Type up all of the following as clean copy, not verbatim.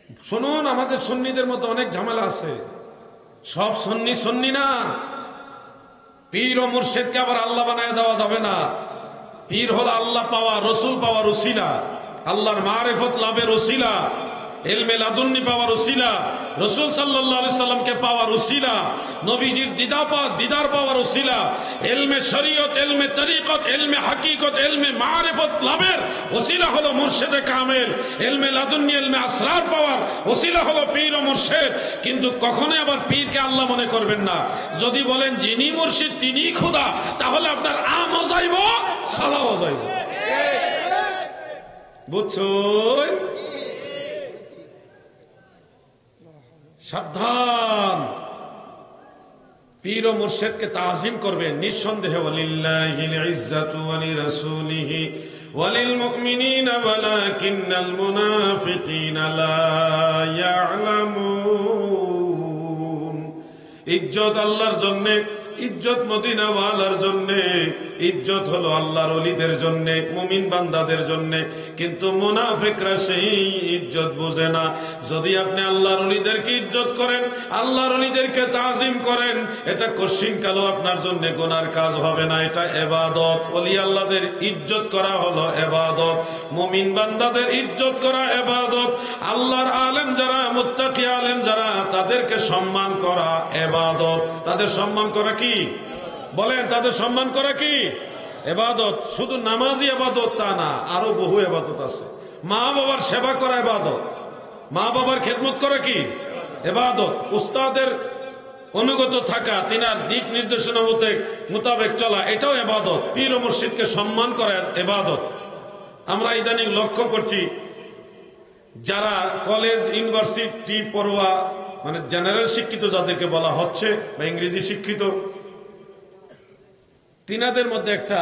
শুনুন, আমাদের সুন্নিদের মধ্যে অনেক ঝামেলা আছে। সব সুন্নি সুন্নি না। পীর ও মুর্শিদকে আবার আল্লাহ বানায় দেওয়া যাবে না। পীর হলো আল্লাহ পাওয়া, রসুল পাওয়ার উসিলা, আল্লাহর মারিফত লাভের উসিলা, ইলমে লাদুন্নি পাওয়ার উসিলা, রসুল সাল্লাল্লাহু আলাইহি সাল্লামকে পাওয়ার উসিলা, নবীজির দিদার পাওয়ার উসিলা, ইলমে শরীয়ত, ইলমে তরিকত, ইলমে হাকিকত, ইলমে মারিফত লাভের উসিলা হলো মুর্শিদে কামেল। ইলমে লাদুন্নি, ইলমে আসরার পাওয়ার উসিলা হলো পীর ও মুর্শিদ। কিন্তু কখনোই আবার পীরকে আল্লাহ মনে করবেন না। যদি বলেন যিনি মুর্শিদ তিনিই খোদা, তাহলে আপনার আমও যাইব, সালাও যাইব। বুঝছেন? সাবধান। পীর ও মুর্শিদকে তাজিম করবেন নিঃসন্দেহে। ওয়ালিল্লাহিল ইজ্জাতু ওয়া লিরাসূলিহি ওয়া লিল মুমিনিনা ওয়ালাকিন্নাল মুনাফিকিনা লা ইয়ালামুন। ইজ্জত আল্লাহর জন্য, ইজ্জত মদিনা ওয়ালার জন্য, ইজ্জত হলো আল্লাহর ওলিদের জন্য, মুমিন বান্দাদের জন্য। কিন্তু মুনাফিকরা সেই ইজ্জত বোঝে না। যদি আপনি আল্লাহর ওলিদেরকে ইজ্জত করেন, আল্লাহর ওলিদেরকে তাজিম করেন, এটা কশিনকালও আপনার জন্য গুনার কাজ হবে না। এটা ইবাদত। ওলি আল্লাহদের ইজ্জত করা হলো ইবাদত, মুমিন বান্দাদের ইজ্জত করা ইবাদত। আল্লাহর আলেম যারা, মুত্তাকি আলেম যারা, তাদেরকে সম্মান করা ইবাদত। তাদের সম্মান করা কি বলেন? তাদের সম্মান করা কি ইবাদত? শুধু নামাজই ইবাদত তা না, আরো বহু ইবাদত আছে। মা বাবার সেবা করা ইবাদত, মা বাবার খেদমত করা কি ইবাদত। উস্তাদের অনুগত থাকা, তিনার দিক নির্দেশনা মোতাবেক চলা, এটাও ইবাদত। পীর ও মুর্শিদকে সম্মান করা ইবাদত। আমরা ইদানিং লক্ষ্য করছি, যারা কলেজ ইউনিভার্সিটি পড়ুয়া, মানে জেনারেল শিক্ষিত যাদেরকে বলা হচ্ছে, বা ইংরেজি শিক্ষিত, তিনাদের মধ্যে একটা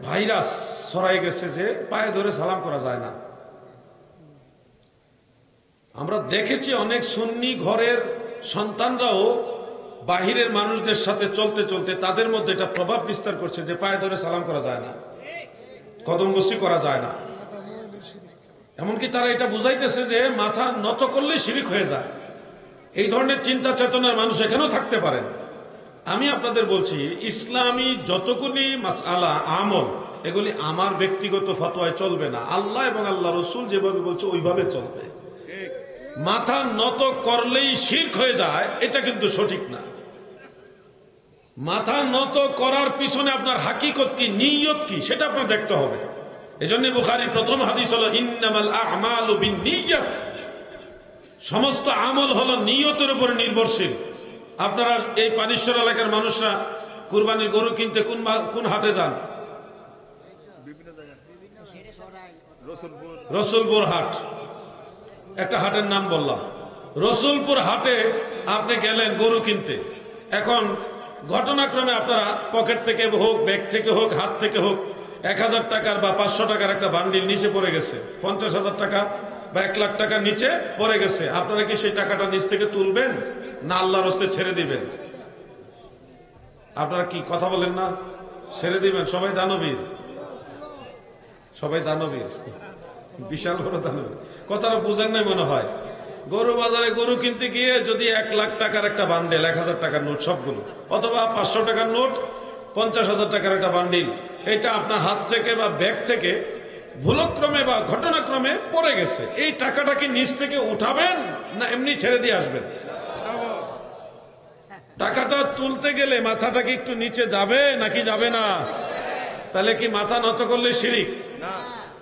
ভাইরাস ছড়াই গেছে যে পায়ে ধরে সালাম করা যায় না। আমরা দেখেছি অনেক সুন্নি ঘরের সন্তানরাও বাহিরের মানুষদের সাথে চলতে চলতে তাদের মধ্যে এটা প্রভাব বিস্তার করছে যে পায়ে ধরে সালাম করা যায় না, কদম বসি করা যায় না। এমনকি তারা এটা বুঝাইতেছে যে মাথা নত করলে শিরিক হয়ে যায়। এই ধরনের চিন্তা চেতনার মানুষ এখানেও থাকতে পারেন। আমি আপনাদের বলছি, ইসলামী যতগুলি মাসআলা আমল, এগুলি আমার ব্যক্তিগত ফতোয়ায় চলবে না। আল্লাহ এবং আল্লাহ রসুল যেভাবে বলছে ওইভাবে চলবে। মাথা নত করলেই শিরক হয়ে যায়, এটা কিন্তু সঠিক না। মাথা নত করার পিছনে আপনার হাকিকত কি, নিয়ত কি, সেটা আপনার দেখতে হবে। এজন্য বুখারীর প্রথম হাদিস হলো ইন্নামাল আ'মালু বিন্নিয়াত। সমস্ত আমল হলো নিয়তের উপরে নির্ভরশীল। আপনারা এই পানিশ্বর এলাকার মানুষরা কুরবানির গরু কিনতে কোন হাটে যান? রসুলপুর হাট, একটা হাটের নাম বললাম। রসুলপুর হাটে আপনি গেলেন গরু কিনতে। এখন ঘটনাক্রমে আপনারা পকেট থেকে হোক, ব্যাগ থেকে হোক, হাত থেকে হোক, 1000 টাকার বা 500 টাকার একটা বান্ডিল নিচে পড়ে গেছে, 50,000 টাকা বা 1 লাখ টাকা নিচে পড়ে গেছে। আপনারা কি সেই টাকাটা নিচ থেকে তুলবেন না আল্লাহর হস্তে ছেড়ে দিবেন? আপনারা কি কথা বলেন না? ছেড়ে দিবেন? সবাই দানবীর, সবাই দানবীর, বিশাল বড় দানবীর। কথাটা বুঝেন নাই মনে হয়। গরু বাজারে গরু কিনতে গিয়ে যদি 1 লাখ টাকার একটা বান্ডেল, 1000 টাকার নোট সবগুলো, অথবা 500 টাকার নোট, 50,000 টাকার একটা বান্ডিল, এটা আপনার হাত থেকে বা ব্যাগ থেকে ভুলক্রমে বা ঘটনাক্রমে পড়ে গেছে, এই টাকাটা কি নিচ থেকে উঠাবেন না এমনি ছেড়ে দিয়ে আসবেন? টাকাটা তুলতে গেলে মাথাটা কি একটু নিচে যাবে নাকি যাবে না? তাহলে কি মাথা নত করলে শিরিক?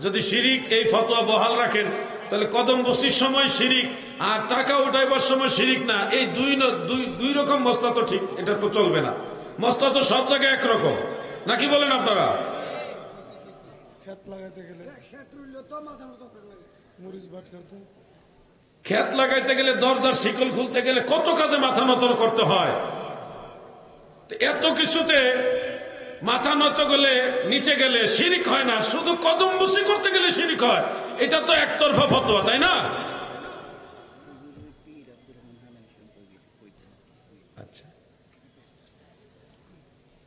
যদি শিরিক এই ফতোয়া বহাল রাখেন, তাহলে কদম বসির সময় শিরিক আর টাকা উঠাইবার সময় শিরিক না, এই দুই রকম মসলা তো ঠিক, এটা তো চলবে না। মসলা তো সব জায়গায় একরকম, নাকি বলেন আপনারা? ক্ষেত লাগাইতে গেলে, দরজার শিকল খুলতে গেলে কত কাজে মাথা নত করতে হয়। এত কিছুতে মাথা নত গেলে, নিচে গেলে শিরিক হয় না, শুধু কদম বসি করতে গেলে শিরিক হয়। এটা তো একতরফা ফতোয়া, তাই না? আচ্ছা,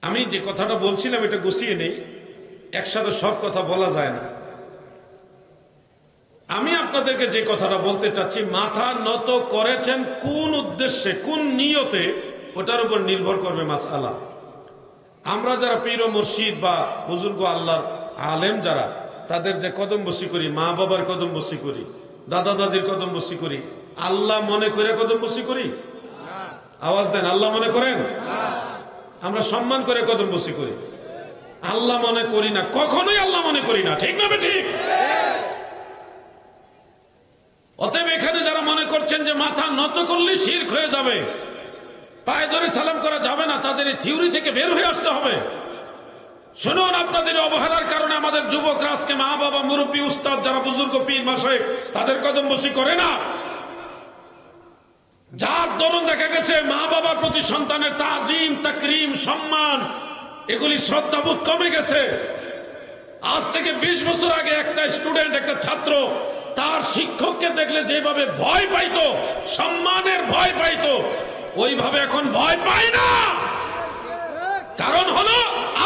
আমি যে কথাটা বলছিলাম এটা গুছিয়ে নেই, একসাথে সব কথা বলা যায় না। আমি আপনাদেরকে যে কথাটা বলতে চাচ্ছি, মাথা নত করেছেন কোন উদ্দেশ্যে, কোন নিয়তে, ওটার উপর নির্ভর করবে মাসআলা। আমরা যারা পীর ও মুর্শিদ বা বুজুর্গ আল্লাহর আলেম যারা, তাদের যে কদম বসি করি, মা বাবার কদম বসি করি, দাদা দাদির কদম বসি করি, আল্লাহ মনে করে কদম বসি করি? আওয়াজ দেন, আল্লাহ মনে করেন? আমরা সম্মান করে কদম বসি করি, আল্লাহ মনে করি না, কখনোই আল্লাহ মনে করি না, ঠিক না ঠিক? অতএব এখানে যারা মনে করছেন যে মাথা নত করলে শিরক হয়ে যাবে, পায়ে ধরে সালাম করা যাবে না, তাদের এই থিওরি থেকে বের হয়ে আসতে হবে। শুনুন, আপনাদের অবহেলার কারণে আমাদের যুবকরা আজকে মা বাবা, মুরব্বী, উস্তাদ, যারা বুজুর্গ পীর মাশায়েখ, তাদের কদম বসি করে না। যার দরুন দেখা গেছে মা বাবার প্রতি সন্তানের তাজিম, তাকরিম, সম্মান, এগুলি শ্রদ্ধাবোধ কমে গেছে। আজ থেকে 20 বছর আগে একটা স্টুডেন্ট, একটা ছাত্র তার শিক্ষককে দেখলে যেভাবে ভয় পাইতো, সম্মানের ভয় পাইতো, ওইভাবে এখন ভয় পায় না। কারণ হলো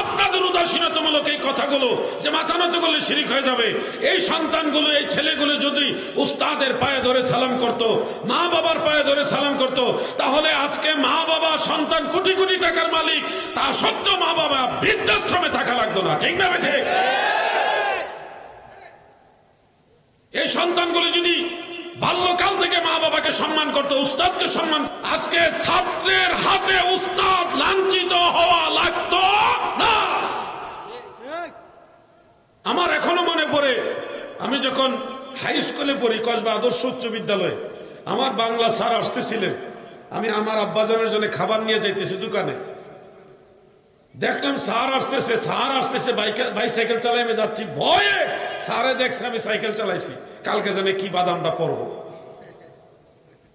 আপনাদের উদাসীনতামূলক এই কথাগুলো, যে মাথা নত করলে শিরক হয়ে যাবে। এই সন্তানগুলো, এই ছেলেগুলো যদি উস্তাদের পায়ে ধরে সালাম করত, মা বাবার পায়ে ধরে সালাম করত, তাহলে আজকে মা বাবা, সন্তান কোটি কোটি টাকার মালিক, তা সত্ত্বেও মা বাবা বৃদ্ধাশ্রমে থাকা লাগতো না, ঠিক না ঠিক? এই সন্তানগুলো যদি বাল্যকাল থেকে মা বাবাকে সম্মান করতো, উস্তাদকে সম্মান, আজকে ছাত্রের হাতে উস্তাদ লাঞ্ছিত হওয়া লাগতো না। আমার এখনো মনে পড়ে, আমি যখন হাই স্কুলে পড়ি, কসবা আদর্শ উচ্চ বিদ্যালয়ে, আমার বাংলা স্যার আসতেছিলেন, আমি আমার আব্বাজানের জন্য খাবার নিয়ে যাইতেছি দোকানে, দেখলাম স্যার আসতেছে বাইসাইকেল চালাই, আমি যাচ্ছি, ভয়ে স্যারে দেখছে আমি সাইকেল চালাইছি, কালকে জানে কি বাদামটা পড়বো,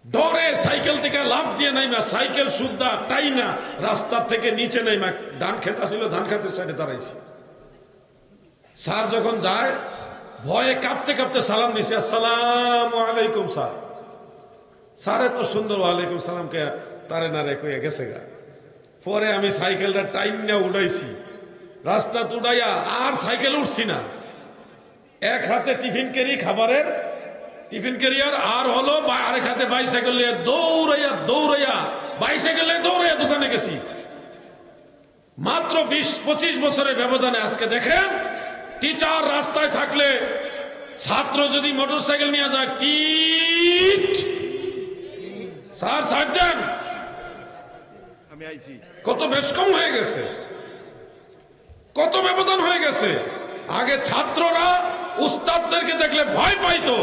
ডরে সাইকেল থেকে লাফ দিয়ে নাইমা, সাইকেল সুদ্ধা টাইনা রাস্তার থেকে নিচে নাইমা, ধান খেত ছিল, ধান খেতের সাইডে দাঁড়াইছি। স্যার যখন যায়, ভয়ে কাঁপতে কাঁপতে সালাম দিছে, আসসালামু আলাইকুম স্যার। স্যারে তো সুন্দর ওয়ালাইকুম সালামকে তারে না রে কইয়া গেছে গা। পরে আমি সাইকেলটা টাইম নিয়ে উড়াইছি, রাস্তা উড়াইয়া আর সাইকেল উঠছি না, এক হাতে টিফিন ক্যারি, খাবারের টিফিন ক্যারিয়ার, আর হলো আরেক হাতে বাইসাইকেল নিয়ে দৌড়াইয়া বাইসাইকেল নিয়ে দৌড়াইয়া দোকানে গেছি। মাত্র 20-25 বছরের ব্যবধানে আজকে দেখেন, টিচার রাস্তায় থাকলে ছাত্র যদি মোটরসাইকেল নিয়ে যায়, টিট স্যার সাইড দেন, কত বেশ কম হয়ে গেছে, কত ব্যবধান হয়ে গেছে। আগে ছাত্ররা উস্তাদদেরকে দেখলে ভয় পাইতো,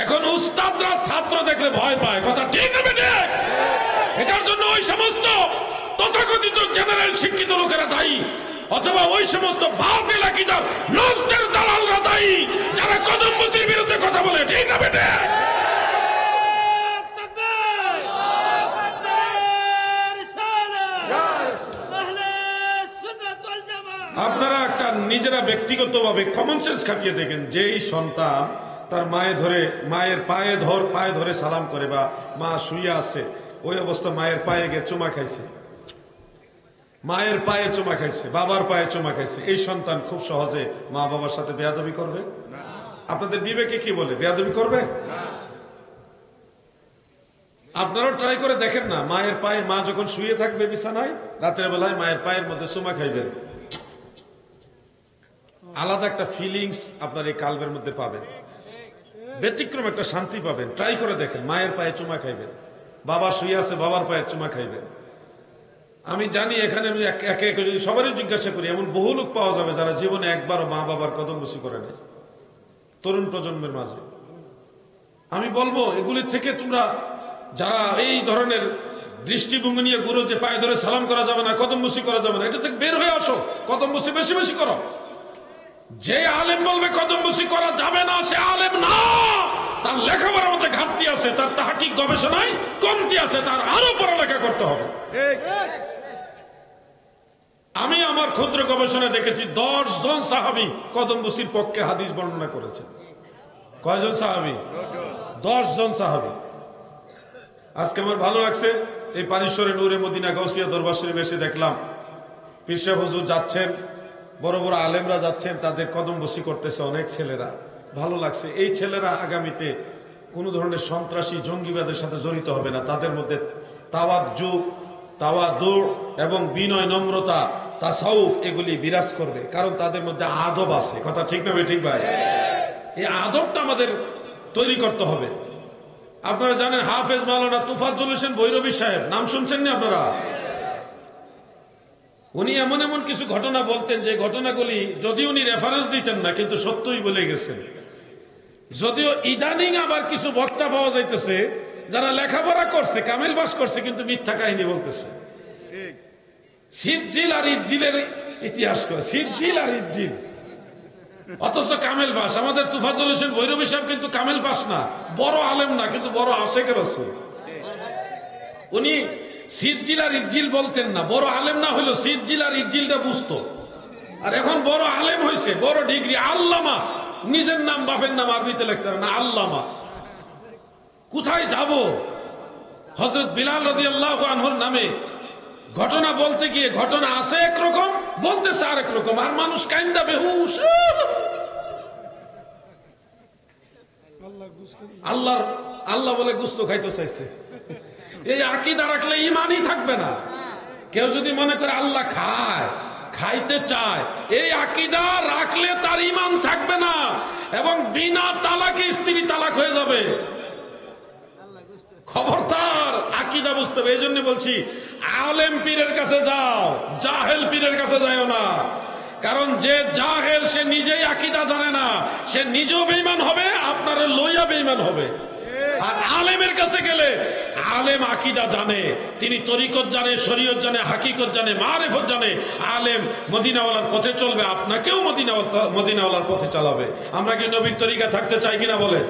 এখন উস্তাদরা ছাত্র দেখলে ভয় পায়, কথা ঠিক না বেটে? এটার জন্য ওই সমস্ত তথাকথিত জেনারেল শিক্ষিত লোকেরা দায়ী, অথবা ওই সমস্ত বাতিল আকীদার নষ্টের দালালরা দায়ী, যারা কদম বসির বিরুদ্ধে কথা বলে, ঠিক না বেটে? আপনারা একটা নিজেরা ব্যক্তিগতভাবে কমন সেন্স খাটিয়ে দেখেন, যেই সন্তান তার মায়ের পায়ে ধরে সালাম করে, বা মা শুয়ে আছে ওই অবস্থা মায়ের পায়ে গিয়ে চুমা খাইছে, মায়ের পায়ে চুমা খাইছে, বাবার পায়ে চুমা খাইছে, এই সন্তান খুব সহজে মা বাবার সাথে বেয়াদবি করবে? আপনাদের বিবেকে কি বলে, বেয়াদবি করবে? আপনারাও ট্রাই করে দেখেন না, মায়ের পায়ে, মা যখন শুয়ে থাকবে বিছানায়, রাতের বেলায় মায়ের পায়ের মধ্যে চুমা খাইবেন, আলাদা একটা ফিলিংস আপনার এই কালবের মধ্যে পাবেন, ব্যতিক্রম একটা শান্তি পাবেন। ট্রাই করে দেখেন, মায়ের পায়ে চুমা খাইবেন, বাবা শুয়ে আছে বাবার পায়ে চুমা খাইবেন। আমি জানি এখানে আমি একে একে যদি সবারই জিজ্ঞাসা করি, এমন বহু লোক পাওয়া যাবে যারা জীবনে একবারও মা বাবার কদম বসি করে নেই, তরুণ প্রজন্মের মাঝে। আমি বলবো, এগুলির থেকে তোমরা যারা এই ধরনের দৃষ্টিভঙ্গি নিয়ে গুরু যে পায়ে ধরে সালাম করা যাবে না, কদম বসি করা যাবে না, এটা থেকে বের হয়ে আসো, কদম বসি বেশি বেশি করো। যে আলেম বলবে কদম বসি করা যাবে না, সে আলেম না, তার লেখাপড়ার মধ্যে ঘাটতি আছে, তার তাহকিক গবেষণায় কমতি আছে, তার আরো পড়ালেখা করতে হবে। আমি আমার ক্ষুদ্র গবেষণা দেখেছি 10 জন সাহাবী কদম বসির পক্ষে হাদিস বর্ণনা করেছেন। কয়জন সাহাবী? 10 জন সাহাবী। আজকে আমার ভালো লাগছে, এই পানিশ্বরে নূরে মদিনা গাউসিয়া দরবার শরীফে এসে দেখলাম পীর সাহেব হুজুর যাচ্ছেন, বড় বড় আলেমরা যাচ্ছেন, তাদের কদম বসি করতেছে অনেক ছেলেরা, ভালো লাগছে। এই ছেলেরা আগামীতে কোনো ধরনের সন্ত্রাসী জঙ্গিবাদের সাথে জড়িত হবে না। তাদের মধ্যে তাওয়াজ্জু, তাওয়াদু এবং বিনয়, নম্রতা, তাসাউফ এগুলি বিরাজ করবে, কারণ তাদের মধ্যে আদব আছে। কথা ঠিক না ঠিক ভাই? এই আদবটা আমাদের তৈরি করতে হবে। আপনারা জানেন হাফেজ মাওলানা তোফাজ্জল হোসেন ভৈরবী সাহেব, নাম শুনছেন না আপনারা? উনি এমন এমন কিছু ঘটনা বলতেন যে ঘটনাগুলি যদি উনি রেফারেন্স দিতেন না, কিন্তু সত্যই বলে গেছেন। যদিও ইদানিং আবার কিছু বক্তা পাওয়া যাইতেছে যারা লেখাপড়া করছে, কামেল পাস করছে, কিন্তু মিথ্যা কাহিনী বলতেছে। সিজ্জিল আর ইজ্জিলের ইতিহাস করে, সিজ্জিল আর ইজ্জিল, অথচ কামেল পাস। আমাদের তোফাজ্জল হোসেন ভৈরবী সাহেব কিন্তু কামেল পাস না, বড় আলেম না, কিন্তু বড় আশেকের রাসূল। উনি সিজ্জিল আর ইজ্জিল বলতেন না, বড় আলেম না হইলো সিজ্জিল আর ইজ্জিলটা বুঝতো। আর এখন বড় আলেম হয়েছে, বড় ডিগ্রি, আল্লামা। নিজের নাম বাপের নাম আরবিতে লিখতে না, আল্লামা। কোথায় যাব? হযরত বিলাল রাদিয়াল্লাহু আনহুর নামে ঘটনা বলতে গিয়ে ঘটনা আছে একরকম, বলতেছে আরেক রকম, আর মানুষ কাইন্দা বেহুশ। আল্লাহ বলে গুস্ত খাইতে চাইছে। এই আকীদা রাখলে ঈমানই থাকবে না। কেউ যদি মনে করে আল্লাহ খায়, খাইতে চায়, এই আকীদা রাখলে তার ঈমান থাকবে না, এবং বিনা তালাকে স্ত্রী তালাক হয়ে যাবে। খবরদার, আকীদা বুঝতে হবে। এই জন্য বলছি, আলেম পীরের কাছে যাও, জাহেল পীরের কাছে যাও না। কারণ যে জাহেল, সে নিজেই আকীদা জানে না, সে নিজেও বেঈমান হবে, আপনার লইয়া বেঈমান হবে। আর আলেমের কাছে গেলে আলেম আকীদা জানে, তিনি তরিকত জানে, শরীয়ত জানে, হাকিকত জানে, মারিফত জানে। আলেম মদিনাওয়ালার পথে চলবে, আপনাকেও মদিনাওয়ালার পথে চালাবে। আমরা কি নবীর তরিকা থাকতে চাই কিনা বলে?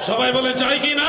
সবাই বলে চাই কিনা?